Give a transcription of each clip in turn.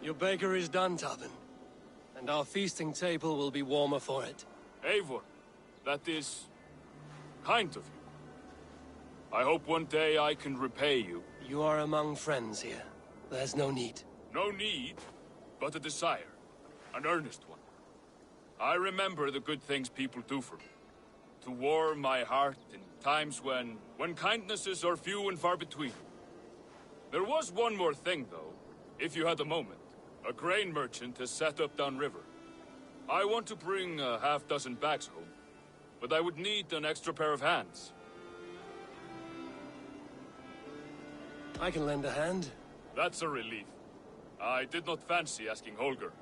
Your baker is done, Tobin. And our feasting table will be warmer for it. Eivor, that is kind of you. I hope one day I can repay you. You are among friends here. There's no need. No need, but a desire. An earnest one. I remember the good things people do for me. To warm my heart in times when kindnesses are few and far between. There was one more thing, though, if you had a moment. A grain merchant has set up downriver. I want to bring a half-dozen bags home, but I would need an extra pair of hands. I can lend a hand. That's a relief. I did not fancy asking Holger.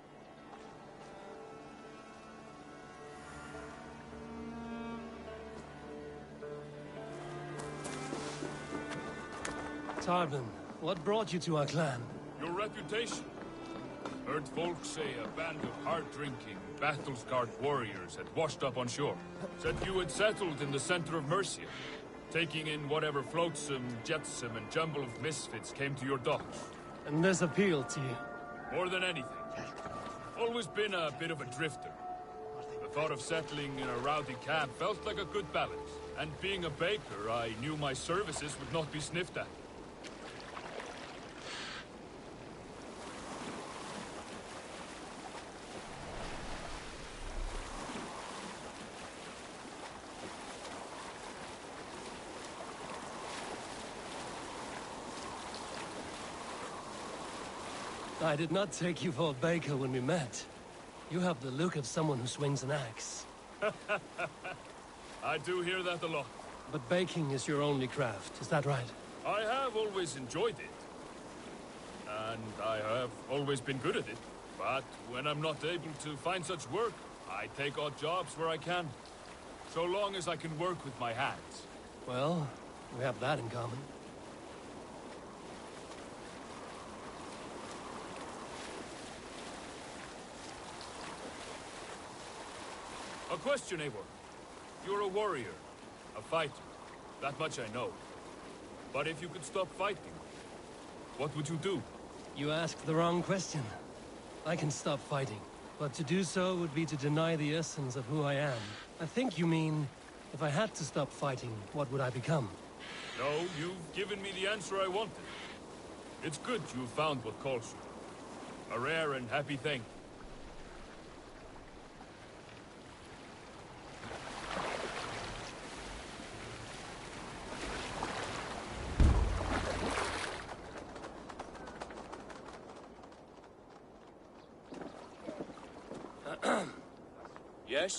Tarbin, what brought you to our clan? Your reputation. Heard folks say a band of hard-drinking, battle-scarred warriors had washed up on shore. Said you had settled in the center of Mercia, taking in whatever flotsam, jetsam, and jumble of misfits came to your docks. And this appealed to you? More than anything. Always been a bit of a drifter. The thought of settling in a rowdy camp felt like a good balance. And being a baker, I knew my services would not be sniffed at. I did not take you for a baker when we met. You have the look of someone who swings an axe. I do hear that a lot. But baking is your only craft, is that right? I have always enjoyed it. And I have always been good at it. But when I'm not able to find such work, I take odd jobs where I can. So long as I can work with my hands. Well, we have that in common. A question, Eivor. You're a warrior, a fighter. That much I know. But if you could stop fighting, what would you do? You asked the wrong question. I can stop fighting, but to do so would be to deny the essence of who I am. I think you mean, if I had to stop fighting, what would I become? No, you've given me the answer I wanted. It's good you've found what calls you. A rare and happy thing.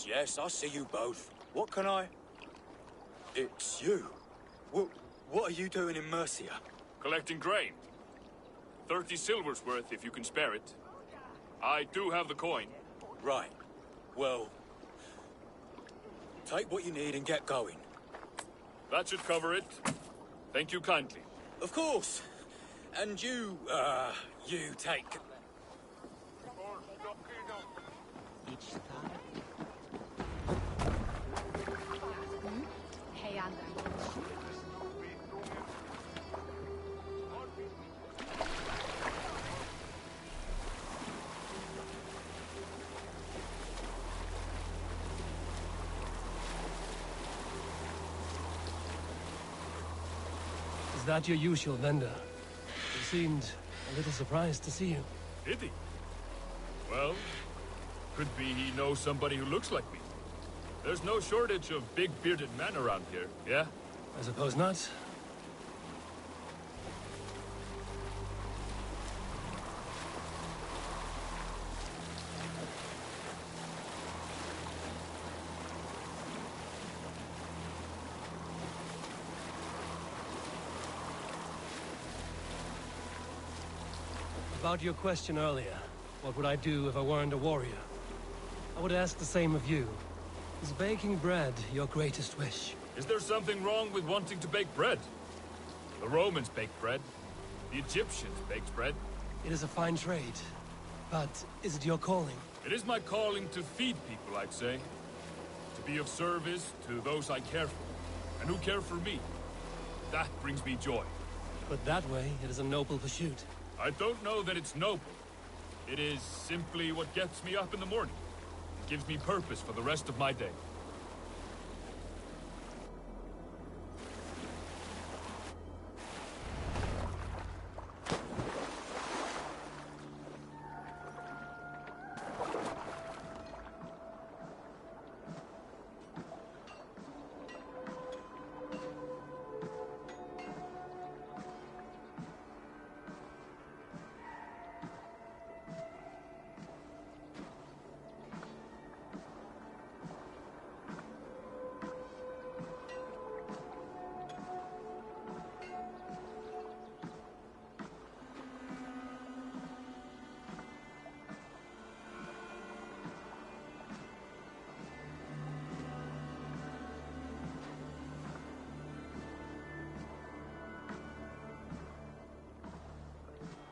Yes, I see you both. What can I... It's you. What are you doing in Mercia? Collecting grain. 30 silver's worth if you can spare it. I do have the coin. Right. Well... take what you need and get going. That should cover it. Thank you kindly. Of course. And you take... Is that your usual vendor? He seemed a little surprised to see you. Did he? Well, could be he knows somebody who looks like me. There's no shortage of big-bearded men around here, yeah? I suppose not. About your question earlier, what would I do if I weren't a warrior? I would ask the same of you. Is baking bread your greatest wish? Is there something wrong with wanting to bake bread? The Romans baked bread. The Egyptians baked bread. It is a fine trade. But is it your calling? It is my calling to feed people, I'd say. To be of service to those I care for, and who care for me. That brings me joy. But that way, it is a noble pursuit. I don't know that it's noble, It is simply what gets me up in the morning. It gives me purpose for the rest of my day.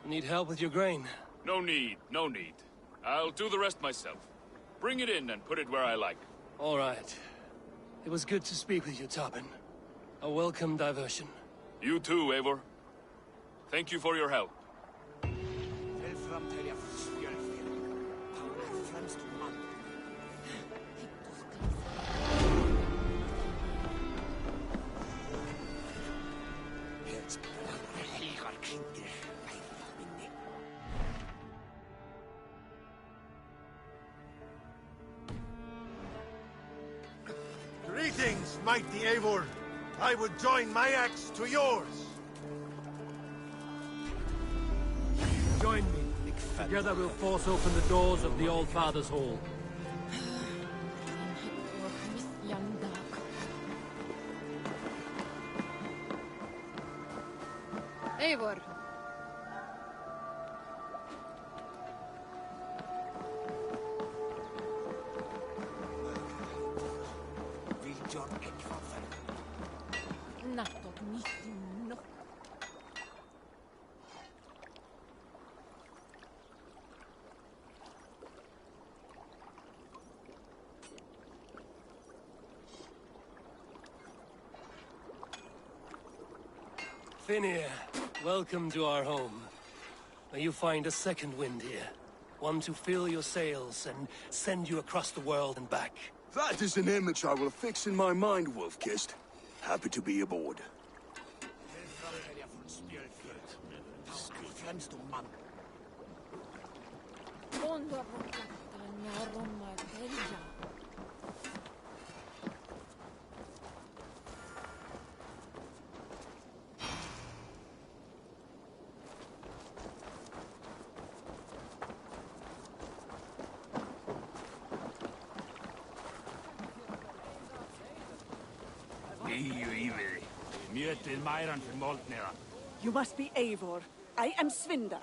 Need help with your grain? No need, no need. I'll do the rest myself. Bring it in and put it where I like. All right. It was good to speak with you, Tobin. A welcome diversion. You too, Eivor. Thank you for your help. Greetings, mighty Eivor. I would join my axe to yours. Join me. Together we'll force open the doors of the Old Father's Hall. Eivor. Finir, welcome to our home. May you find a second wind here. One to fill your sails and send you across the world and back. That is an image I will fix in my mind, Wolf-Kissed. Happy to be aboard. You must be Eivor. I am Svinda.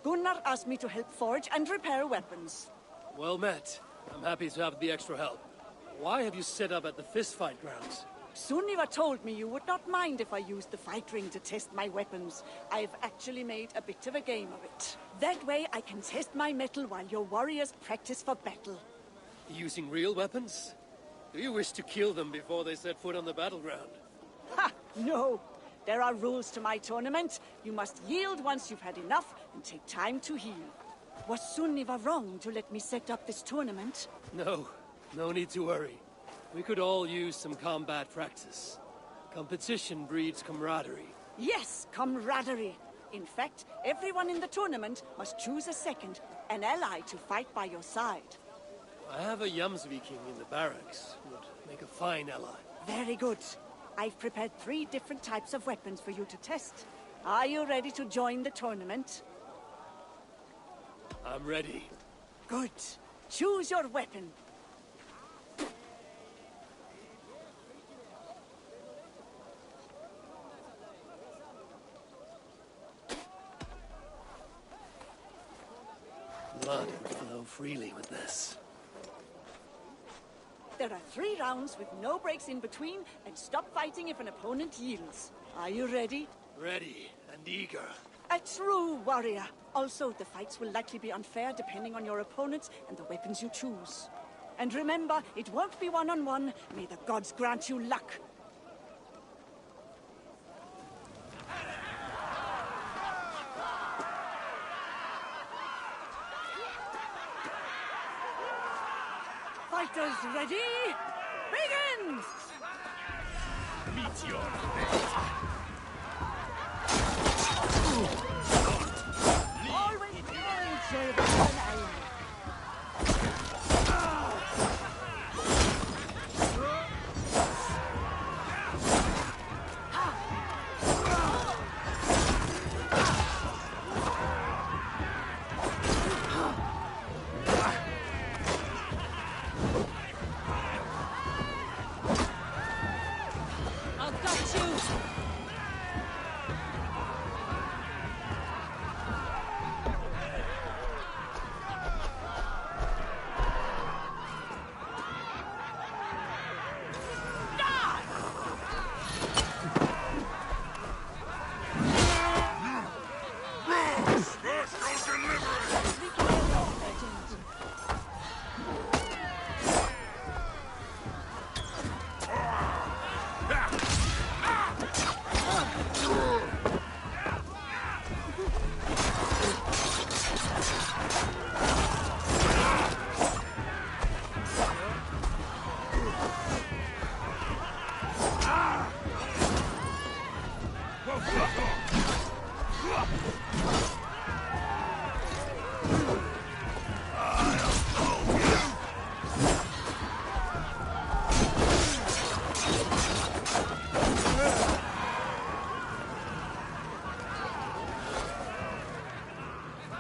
Gunnar asked me to help forge and repair weapons. Well met. I'm happy to have the extra help. Why have you set up at the fistfight grounds? Sunniva told me you would not mind if I used the fight ring to test my weapons. I've actually made a bit of a game of it. That way I can test my mettle while your warriors practice for battle. Using real weapons? Do you wish to kill them before they set foot on the battleground? Ha! No! There are rules to my tournament. You must yield once you've had enough and take time to heal. Was Sunniva wrong to let me set up this tournament? No. No need to worry. We could all use some combat practice. Competition breeds camaraderie. Yes, camaraderie. In fact, everyone in the tournament must choose a second, an ally to fight by your side. I have a Jomsviking in the barracks. Would make a fine ally. Very good. I've prepared 3 different types of weapons for you to test. Are you ready to join the tournament? I'm ready. Good. Choose your weapon. Blood would flow freely with this. There are 3 rounds with no breaks in between, and stop fighting if an opponent yields. Are you ready? Ready and eager. A true warrior. Also, the fights will likely be unfair depending on your opponents and the weapons you choose. And remember, it won't be one-on-one. May the gods grant you luck. Fighters ready? Begin! Meet your fate. Always more enjoyable than I am. I've got you!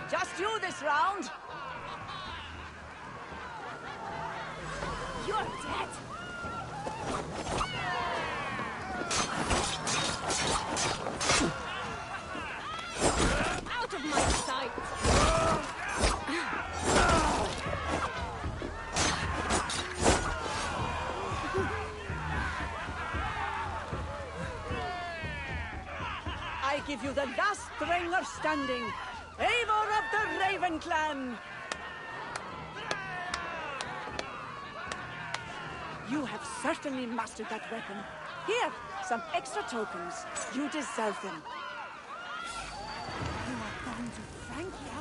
Just you this round. You're dead! Out of my sight! I give you the last stringer standing. Eivor of the Raven Clan. You have certainly mastered that weapon. Here, some extra tokens. You deserve them. You are going to Francia?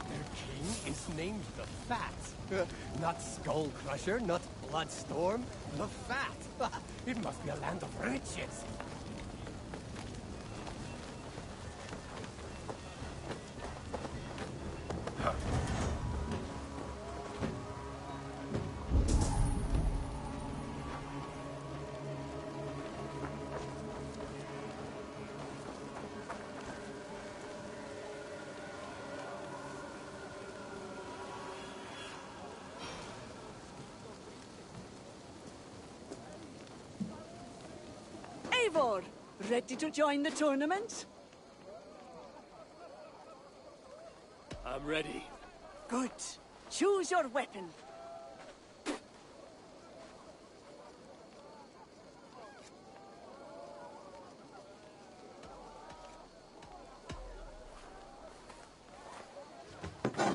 Their king is named the Fat. Not Skull Crusher, not Bloodstorm, the Fat. It must be a land of riches. Eivor, ready to join the tournament? I'm ready. Good. Choose your weapon.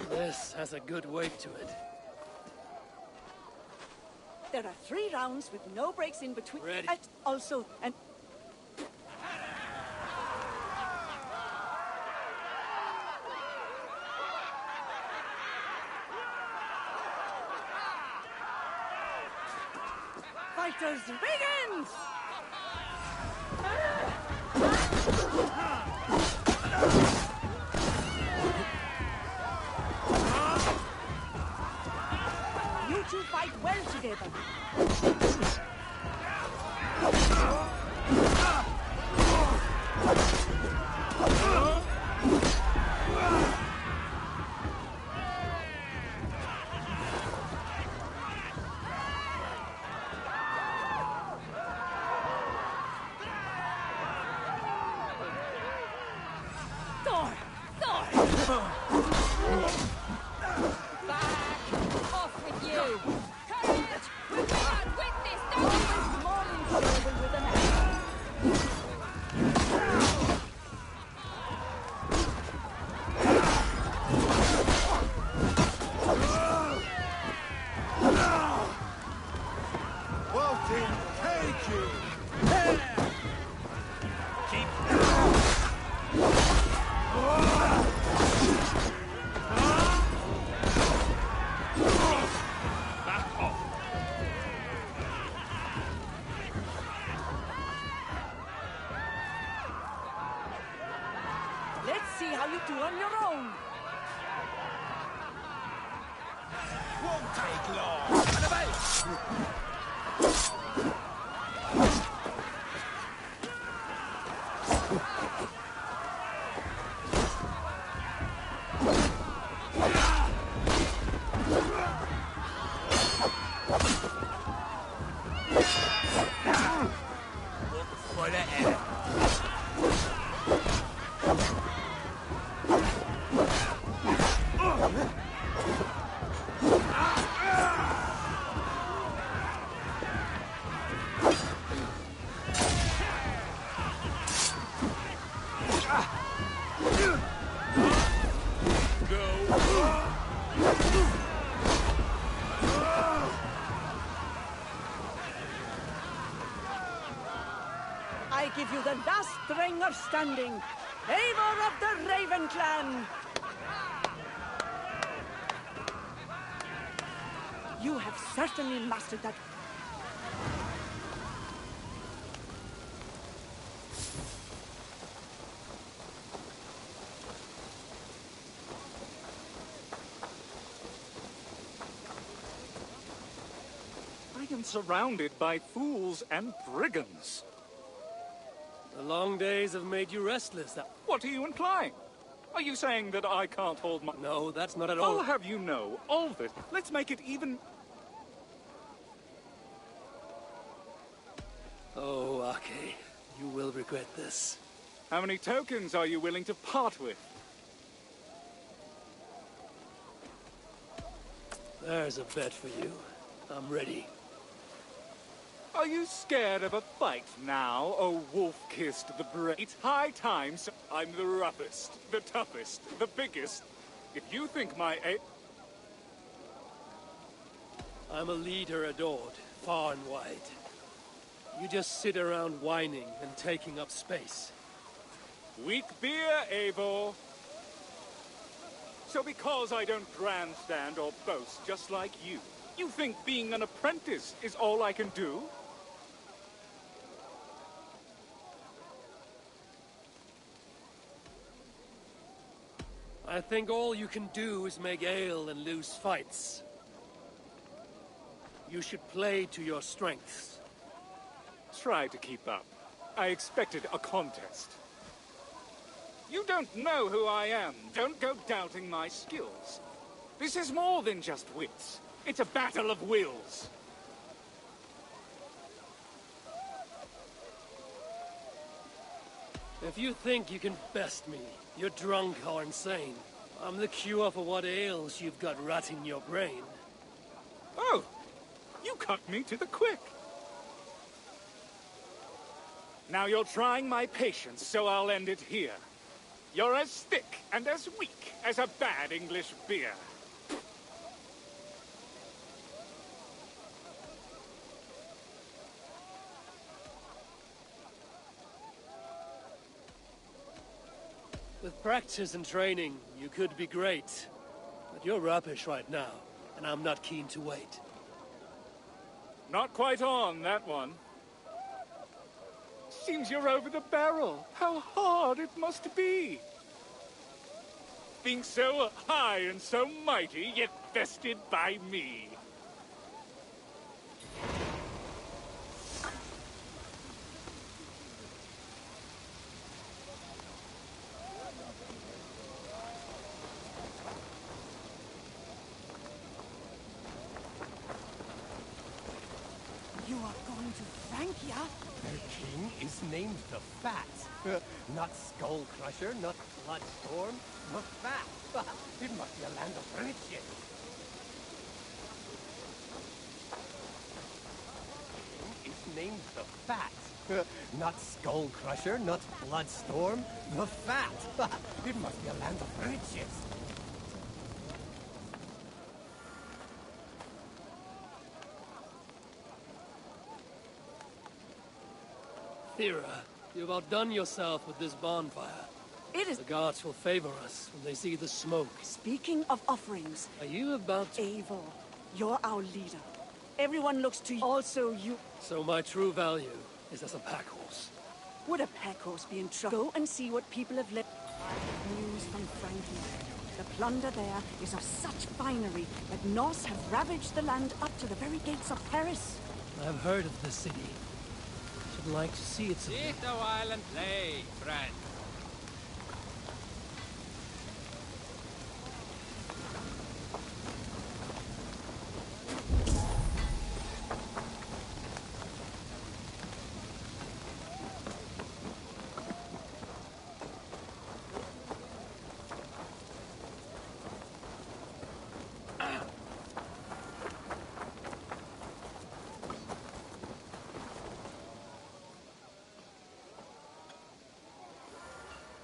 This has a good weight to it. There are 3 rounds with no breaks in between. Ready. And also, and fighters begin! You two fight well together. Thor! Thor! Back! Off with you! Courage! We cannot win this, don't you? More enjoyable with an axe. Walton, take you! Keep see how you do on your own. Won't take long. Annabelle! I give you the last stringer standing. Eivor of the Raven Clan. You have certainly mastered that. I am surrounded by fools and brigands. The long days have made you restless. What are you implying? Are you saying that I can't hold my... No, that's not at all. I'll have you know, all of it. Let's make it even... Oh, Ake, you will regret this. How many tokens are you willing to part with? There's a bet for you. I'm ready. Are you scared of a fight now, oh wolf-kissed the brave? It's high time, so I'm the roughest, the toughest, the biggest. If you think my I'm a leader adored, far and wide. You just sit around whining and taking up space. Weak beer, Eivor. So because I don't grandstand or boast just like you think being an apprentice is all I can do? I think all you can do is make ale and lose fights. You should play to your strengths. Try to keep up. I expected a contest. You don't know who I am. Don't go doubting my skills. This is more than just wits. It's a battle of wills. If you think you can best me, you're drunk or insane. I'm the cure for what ails you've got rotting your brain. Oh, you cut me to the quick. Now you're trying my patience, so I'll end it here. You're as thick and as weak as a bad English beer. With practice and training, you could be great. But you're rubbish right now, and I'm not keen to wait. Not quite on, that one. Seems you're over the barrel. How hard it must be. Being so high and so mighty, yet bested by me. You are going to Francia? Their king is named the Fat. Not Skull Crusher, not Bloodstorm, the Fat. It must be a land of riches. King is named the Fat. Not Skull Crusher, not Bloodstorm, the Fat. It must be a land of riches. Thera, you've outdone yourself with this bonfire. It is... The gods will favor us when they see the smoke. Speaking of offerings, Are you about to... Eivor, you're our leader. Everyone looks to you. Also, you... So my true value is as a pack horse. Would a pack horse be in trouble? Go and see what people have left. News from Franklin. The plunder there is of such finery that Norse have ravaged the land up to the very gates of Paris. I've heard of this city. Should like to see it someday. Sit a while and play, friend.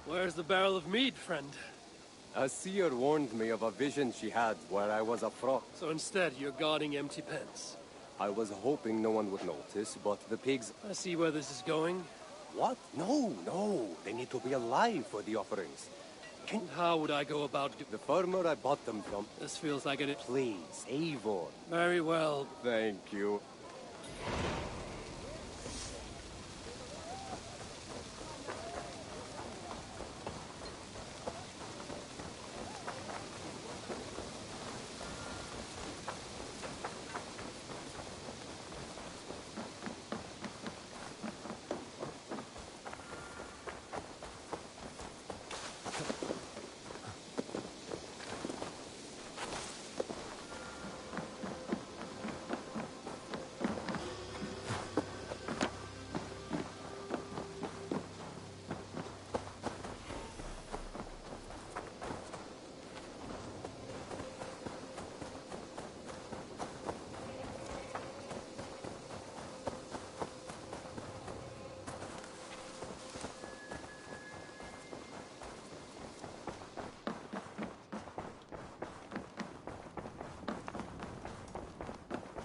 Where's the barrel of mead, friend? A seer warned me of a vision she had where I was a frog. So instead, you're guarding empty pens. I was hoping no one would notice, but the pigs... I see where this is going. What? No, no. They need to be alive for the offerings. And how would I go about The farmer I bought them from... This feels like it. Please, Eivor. Very well. Thank you.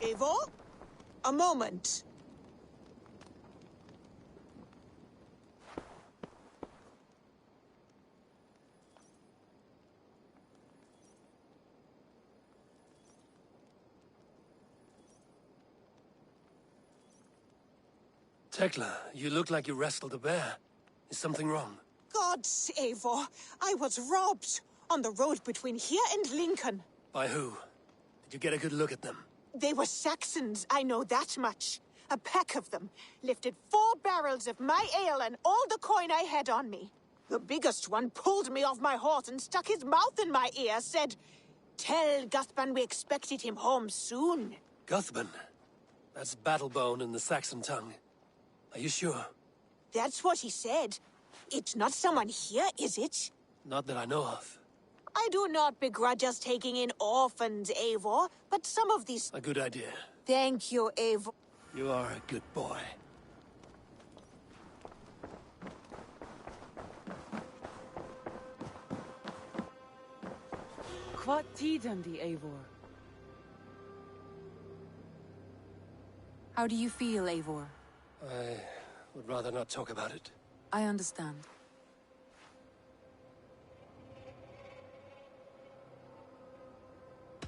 Eivor? A moment. Tekla, you look like you wrestled a bear. Is something wrong? Gods, Eivor, I was robbed on the road between here and Lincoln. By who? Did you get a good look at them? They were Saxons, I know that much. A pack of them lifted 4 barrels of my ale and all the coin I had on me. The biggest one pulled me off my horse and stuck his mouth in my ear, said, "Tell Guthban we expected him home soon." Guthban? That's Battlebone in the Saxon tongue. Are you sure? That's what he said. It's not someone here, is it? Not that I know of. I do not begrudge us taking in orphans, Eivor, but some of these... A good idea. Thank you, Eivor. You are a good boy. What tiden the Eivor? How do you feel, Eivor? I would rather not talk about it. I understand.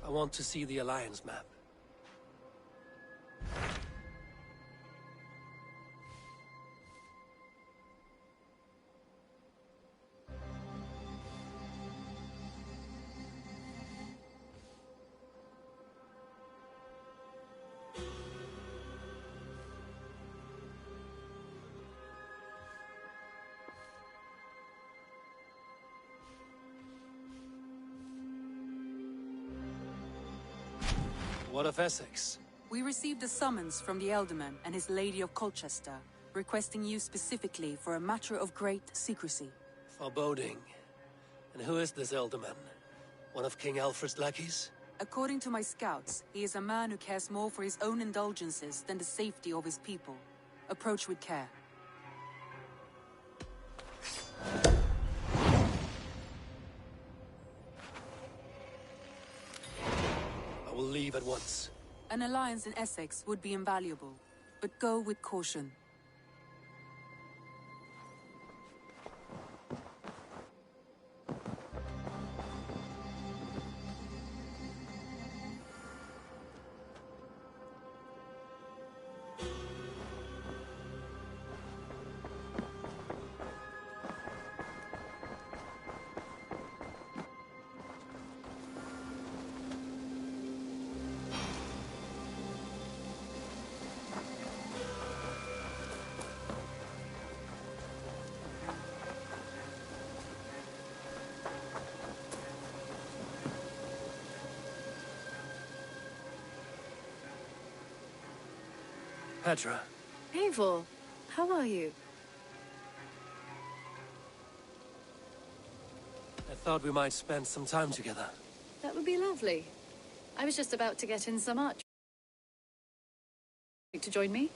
I want to see the Alliance map. What of Essex? We received a summons from the Elderman and his Lady of Colchester, requesting you specifically for a matter of great secrecy. Foreboding. And who is this Elderman? One of King Alfred's lackeys? According to my scouts, he is a man who cares more for his own indulgences than the safety of his people. Approach with care. I will leave at once. An alliance in Essex would be invaluable, but go with caution. Petra. Eivor, how are you? I thought we might spend some time together. That would be lovely. I was just about to get in some art. To join me?